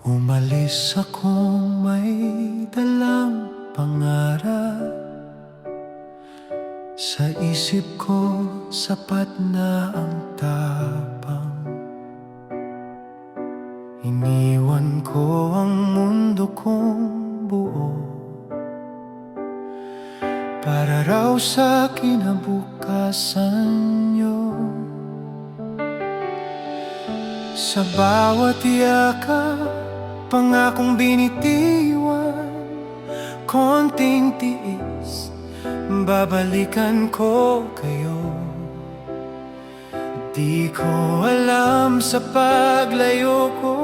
Umalis akong may dalang pangarap. Sa isip ko sapat na ang tapang. Iniwan ko ang mundo kong buo para raw sa kinabukasan nyo. Sa bawat yakap, pangakong binitiwan, konting tiis, babalikan ko kayo. Di ko alam sa paglayo ko,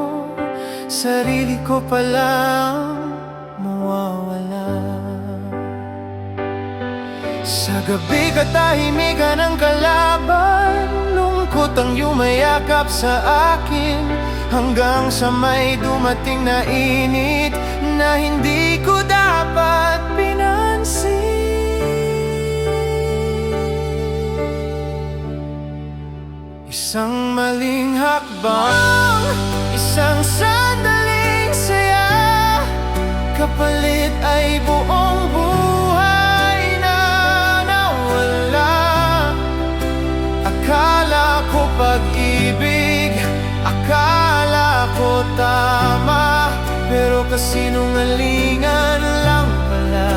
sarili ko palang mawawala. Sa gabi katahimikan ng kalaban, lungkot ang yumayakap sa akin, hanggang sa may dumating na init na hindi ko dapat pinansin. Isang maling hakbang, isang sandaling saya, kapalit ay buong buhay na nawala. Akala ko pag-ibig, akala ko tama, pero kasinungalingan lang pala.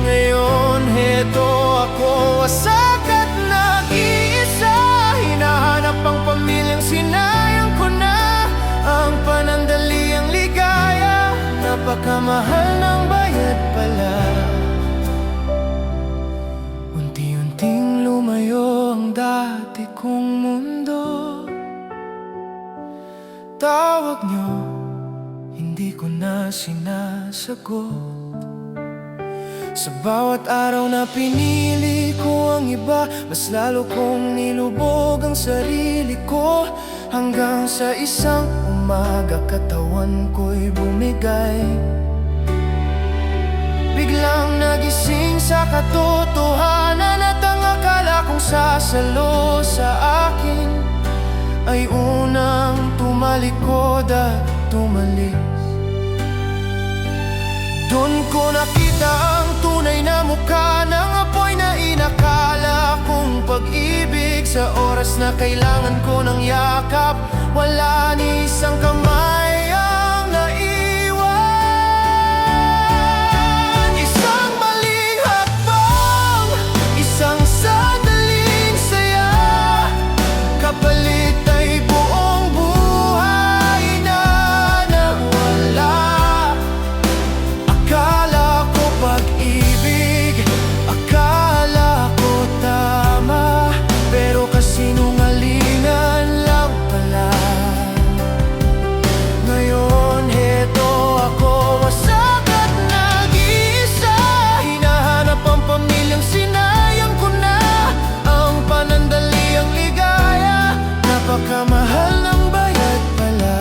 Ngayon heto ako, wasak at nag-iisa, hinahanap ang pamilyang sinayang ko na. Ang panandaliang ligaya, napakamahal ng bayad pala. Unti-unting lumayo ang dati kong mundo. Tawag nyo, hindi ko na sinasagot. Sa bawat araw na pinili ko ang iba, mas lalo kong nilubog ang sarili ko, hanggang sa isang umaga katawan ko'y bumigay. Biglang nagising sa katotohanan at ang akala kong sasalo sa akin ay unang tumalikod at tumalis. Doon ko nakita ang tunay na mukha ng apoy na inakala kong pag-ibig. Sa oras na kailangan ko ng yakap, wala ni isang kamay ang naiwan. Isang maling hakbang, isang sandaling saya, kapalit ay buong buhay na nawala. Akala ko pag-ibig, akala ko tama, pero kasinungalingan lang pala. Ngayon heto ako, wasak at nag-iisa, hinahanap ang pamilyang sinayang ko na. Ang panandaliang ligaya, napakamahal ng bayad pala.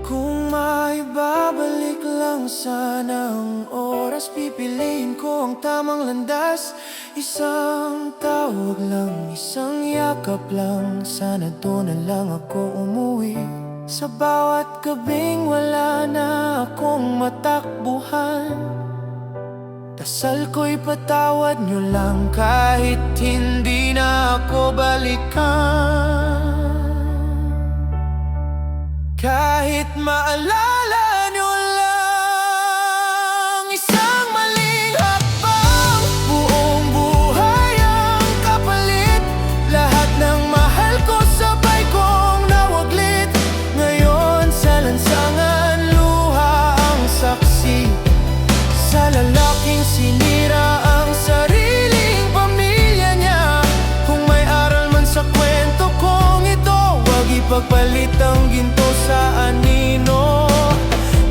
Kung maibabalik lang sana ang oras, pipiliin ko ang tamang landas. Isang tawag lang, isang yakap lang, sana doon na lang ako umuwi. Sa bawat gabing wala na akong matakbuhan, dasal ko'y patawad nyo lang kahit hindi na ako balikan. Kahit maalala nyo lang, isang maling hakbang, buong buhay ang kapalit. Lahat ng mahal ko sabay kong nawaglit. Ngayon sa lansangan, luha ang saksi sa lalaking sinira ang sariling pamilya niya. Kung may aral man sa kwento kong ito, wag ipagpalit ang ginto sa anino.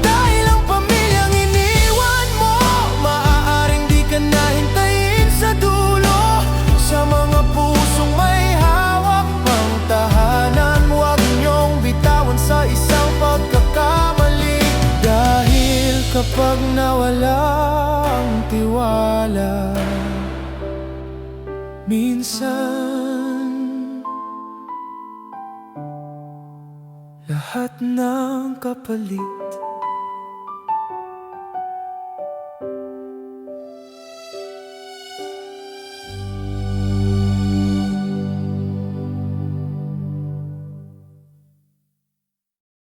Dahil ang pamilyang iniwan mo, maaaring di ka na hintayin sa dulo. Sa mga pusong may hawak pang tahanan, wag niyong bitawan sa isang pagkakamali. Dahil kapag nawala ang tiwala, minsan Lahat ng kapalit